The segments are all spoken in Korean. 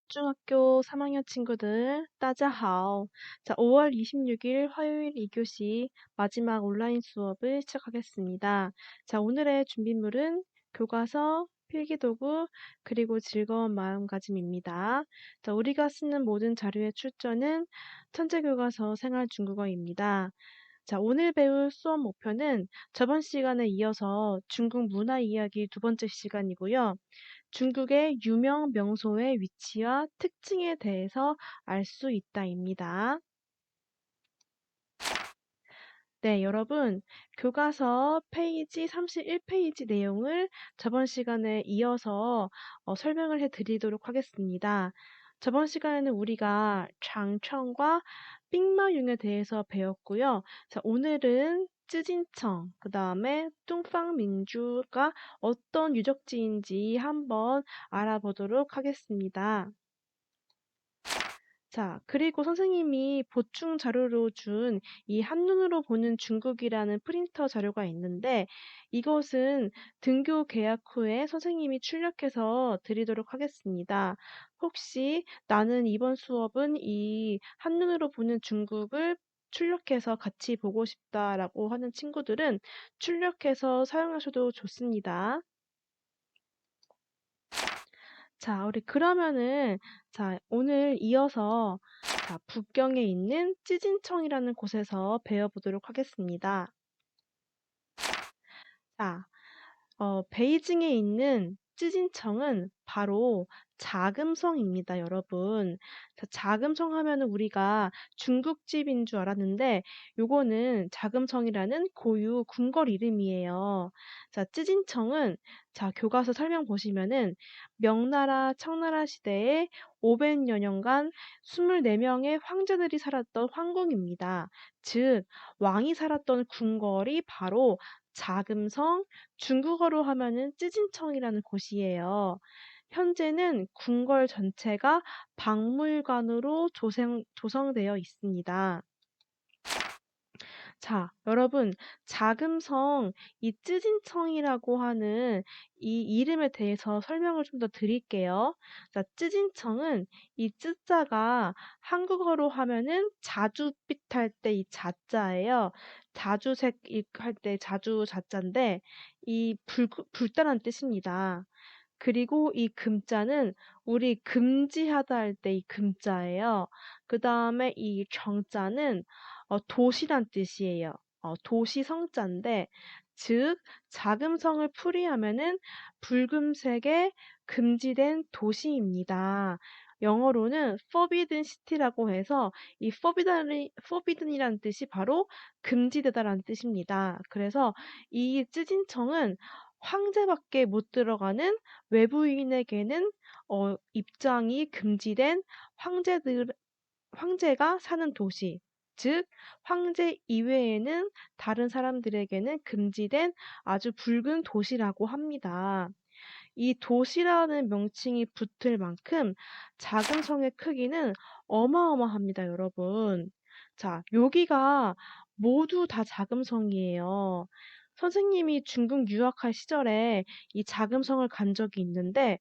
중학교 3학년 친구들, 大家好. 자, 5월 26일 화요일 2교시 마지막 온라인 수업을 시작하겠습니다. 자, 오늘의 준비물은 교과서, 필기도구, 그리고 즐거운 마음가짐입니다. 자, 우리가 쓰는 모든 자료의 출처는 천재교과서 생활중국어입니다. 자, 오늘 배울 수업 목표는 저번 시간에 이어서 중국 문화 이야기 두 번째 시간이고요. 중국의 유명 명소의 위치와 특징에 대해서 알 수 있다입니다. 네, 여러분, 교과서 페이지 31페이지 내용을 저번 시간에 이어서 설명을 해드리도록 하겠습니다. 저번 시간에는 우리가 장청과 삥마융에 대해서 배웠고요. 자, 오늘은 쯔진청, 그 다음에 뚱팡민주가 어떤 유적지인지 한번 알아보도록 하겠습니다. 자, 그리고 선생님이 보충 자료로 준 이 한눈으로 보는 중국이라는 프린터 자료가 있는데 이것은 등교 개학 후에 선생님이 출력해서 드리도록 하겠습니다. 혹시 나는 이번 수업은 이 한눈으로 보는 중국을 출력해서 같이 보고 싶다라고 하는 친구들은 출력해서 사용하셔도 좋습니다. 자, 우리 그러면은 자, 오늘 이어서 자, 북경에 있는 찌진청이라는 곳에서 배워보도록 하겠습니다. 자, 베이징에 있는 찌진청은 바로 자금성입니다, 여러분. 자, 자금성 하면은 우리가 중국집인 줄 알았는데 요거는 자금성이라는 고유 궁궐 이름이에요. 자, 찌진청은 자, 교과서 설명 보시면은 명나라 청나라 시대에 500여 년간 24명의 황제들이 살았던 황궁입니다. 즉 왕이 살았던 궁궐이 바로 자금성, 중국어로 하면은 찌진청이라는 곳이에요. 현재는 궁궐 전체가 박물관으로 조성되어 있습니다. 자, 여러분, 자금성, 이 쯔진청이라고 하는 이 이름에 대해서 설명을 좀 더 드릴게요. 자, 쯔진청은 이 쯔자가 한국어로 하면은 자주빛 할 때 이 자자예요. 자주색 할 때 자주 자자인데 이 불다란 뜻입니다. 그리고 이 금자는 우리 금지하다 할 때 이 금자예요. 그 다음에 이 정자는 도시란 뜻이에요. 도시 성자인데, 즉, 자금성을 풀이하면은 붉은색의 금지된 도시입니다. 영어로는 forbidden city라고 해서 이 forbidden이라는 뜻이 바로 금지되다라는 뜻입니다. 그래서 이 쯔진청은 황제밖에 못 들어가는 외부인에게는 입장이 금지된 황제가 사는 도시, 즉 황제 이외에는 다른 사람들에게는 금지된 아주 붉은 도시라고 합니다. 이 도시라는 명칭이 붙을 만큼 작은 성의 크기는 어마어마합니다, 여러분. 자, 여기가 모두 다 자금성이에요. 선생님이 중국 유학할 시절에 이 자금성을 간 적이 있는데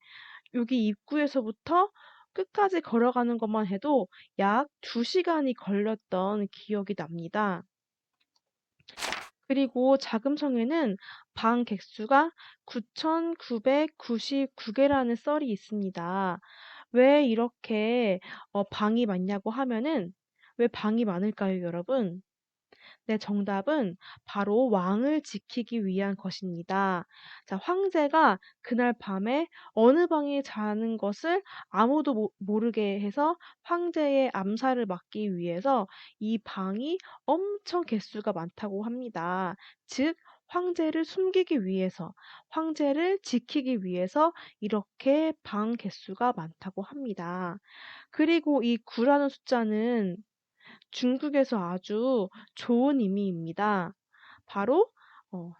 여기 입구에서부터 끝까지 걸어가는 것만 해도 약 2시간이 걸렸던 기억이 납니다. 그리고 자금성에는 방 객수가 9,999개라는 썰이 있습니다. 왜 이렇게 방이 많냐고 하면은 왜 방이 많을까요, 여러분? 네, 정답은 바로 왕을 지키기 위한 것입니다. 자, 황제가 그날 밤에 어느 방에 자는 것을 아무도 모르게 해서 황제의 암살을 막기 위해서 이 방이 엄청 개수가 많다고 합니다. 즉, 황제를 숨기기 위해서, 황제를 지키기 위해서 이렇게 방 개수가 많다고 합니다. 그리고 이 9라는 숫자는 중국에서 아주 좋은 의미입니다. 바로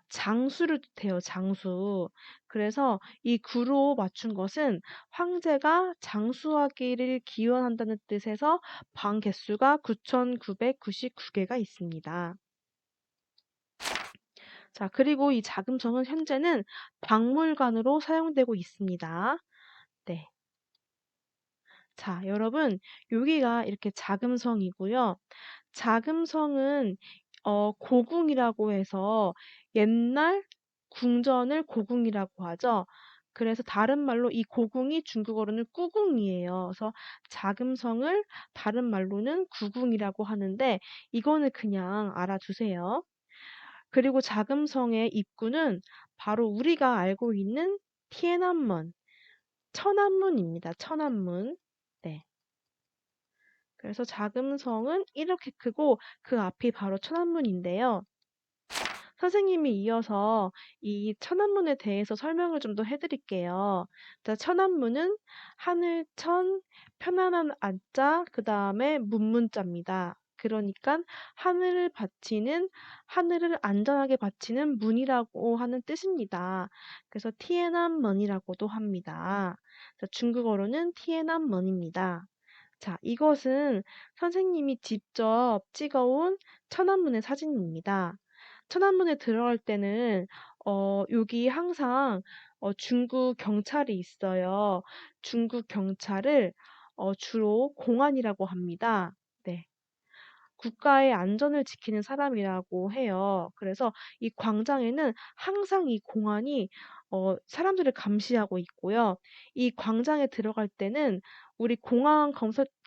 장수를 뜻해요, 장수. 그래서 이 구로 맞춘 것은 황제가 장수하기를 기원한다는 뜻에서 방 개수가 9,999개가 있습니다. 자, 그리고 이 자금성은 현재는 박물관으로 사용되고 있습니다. 네. 자, 여러분, 여기가 이렇게 자금성이고요. 자금성은 고궁이라고 해서 옛날 궁전을 고궁이라고 하죠. 그래서 다른 말로 이 고궁이 중국어로는 꾸궁이에요. 그래서 자금성을 다른 말로는 구궁이라고 하는데 이거는 그냥 알아두세요. 그리고 자금성의 입구는 바로 우리가 알고 있는 티에난먼, 천안문입니다. 천안문. 네. 그래서 자금성은 이렇게 크고 그 앞이 바로 천안문인데요. 선생님이 이어서 이 천안문에 대해서 설명을 좀 더 해드릴게요. 자, 천안문은 하늘천, 편안한 안자, 그 다음에 문문자입니다. 그러니까 하늘을 안전하게 바치는 문이라고 하는 뜻입니다. 그래서 티에난먼이라고도 합니다. 자, 중국어로는 티에난먼입니다. 자, 이것은 선생님이 직접 찍어온 천안문의 사진입니다. 천안문에 들어갈 때는 여기 항상 중국 경찰이 있어요. 중국 경찰을 주로 공안이라고 합니다. 네. 국가의 안전을 지키는 사람이라고 해요. 그래서 이 광장에는 항상 이 공안이 사람들을 감시하고 있고요. 이 광장에 들어갈 때는 우리 공안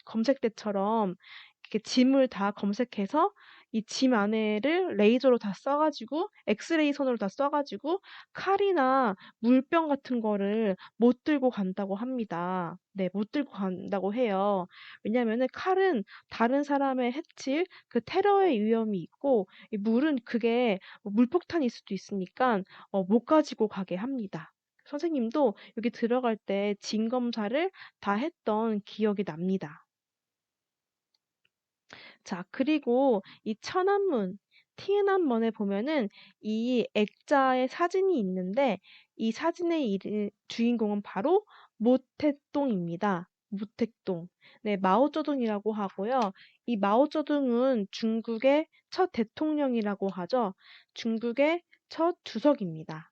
검색대처럼 이렇게 짐을 다 검색해서 이 짐 안에를 레이저로 다 쏴가지고 엑스레이 선으로 다 쏴가지고 칼이나 물병 같은 거를 못 들고 간다고 합니다. 네, 못 들고 간다고 해요. 왜냐면은 칼은 다른 사람의 해칠 그 테러의 위험이 있고 이 물은 그게 뭐 물폭탄일 수도 있으니까 못 가지고 가게 합니다. 선생님도 여기 들어갈 때 진 검사를 다 했던 기억이 납니다. 자, 그리고 이 천안문, 티엔안먼에 보면은 이 액자의 사진이 있는데 이 사진의 주인공은 바로 모택동입니다. 모택동. 네, 마오쩌둥이라고 하고요. 이 마오쩌둥은 중국의 첫 대통령이라고 하죠. 중국의 첫 주석입니다.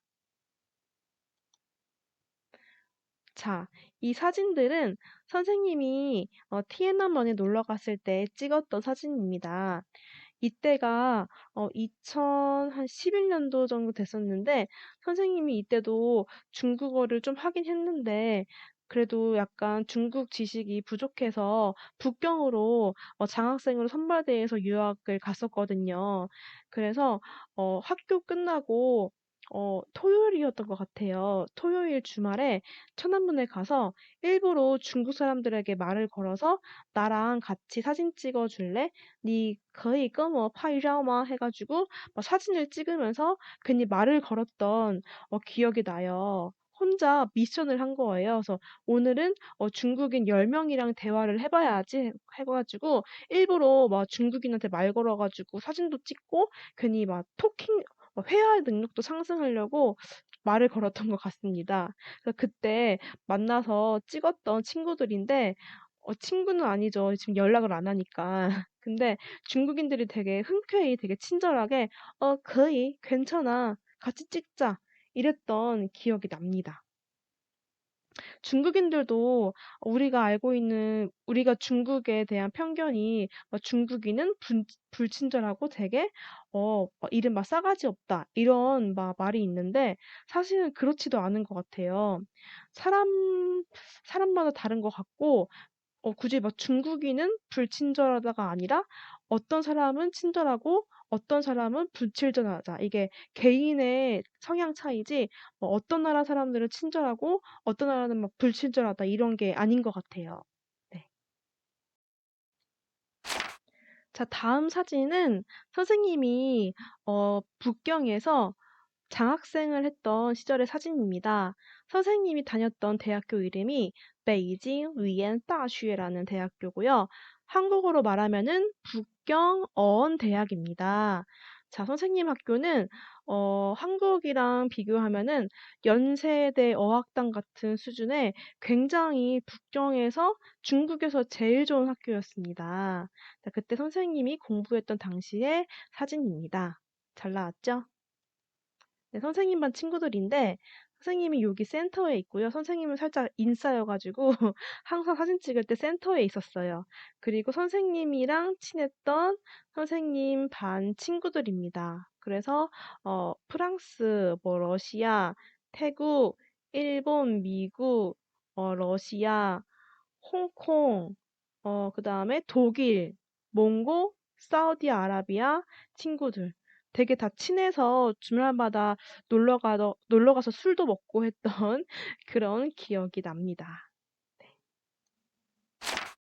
자, 이 사진들은 선생님이 티에난먼에 놀러 갔을 때 찍었던 사진입니다. 이때가 2011년도 정도 됐었는데 선생님이 이때도 중국어를 좀 하긴 했는데 그래도 약간 중국 지식이 부족해서 북경으로 장학생으로 선발대해서 유학을 갔었거든요. 그래서 학교 끝나고 토요일이었던 것 같아요. 토요일 주말에 천안문에 가서 일부러 중국 사람들에게 말을 걸어서 나랑 같이 사진 찍어 줄래? 니 거의 끄뭐 파이자오마 해가지고 막 사진을 찍으면서 괜히 말을 걸었던 기억이 나요. 혼자 미션을 한 거예요. 그래서 오늘은 중국인 10명이랑 대화를 해봐야지 해가지고 일부러 막 중국인한테 말 걸어가지고 사진도 찍고 괜히 막 회화의 능력도 상승하려고 말을 걸었던 것 같습니다. 그래서 그때 만나서 찍었던 친구들인데 친구는 아니죠. 지금 연락을 안 하니까. 근데 중국인들이 되게 흔쾌히 되게 친절하게 그이 괜찮아. 같이 찍자." 이랬던 기억이 납니다. 중국인들도 우리가 중국에 대한 편견이 중국인은 불친절하고 되게 막 이름 막 싸가지 없다 이런 막 말이 있는데 사실은 그렇지도 않은 것 같아요. 사람 사람마다 다른 것 같고 굳이 막 중국인은 불친절하다가 아니라 어떤 사람은 친절하고 어떤 사람은 불친절하다. 이게 개인의 성향 차이지 어떤 나라 사람들은 친절하고 어떤 나라는 막 불친절하다 이런 게 아닌 것 같아요. 네. 자, 다음 사진은 선생님이 북경에서 장학생을 했던 시절의 사진입니다. 선생님이 다녔던 대학교 이름이 베이징 위엔 다슈라는 대학교고요. 한국어로 말하면은 북경 어원대학입니다. 자, 선생님 학교는 한국이랑 비교하면은 연세대 어학당 같은 수준의 굉장히 북경에서 중국에서 제일 좋은 학교였습니다. 자, 그때 선생님이 공부했던 당시의 사진입니다. 잘 나왔죠? 네, 선생님 반 친구들인데 선생님이 여기 센터에 있고요. 선생님은 살짝 인싸여 가지고 항상 사진 찍을 때 센터에 있었어요. 그리고 선생님이랑 친했던 선생님 반 친구들입니다. 그래서 프랑스, 뭐 러시아, 태국, 일본, 미국, 러시아, 홍콩, 그다음에 독일, 몽고, 사우디아라비아 친구들 되게 다 친해서 주말마다 놀러 가서 술도 먹고 했던 그런 기억이 납니다.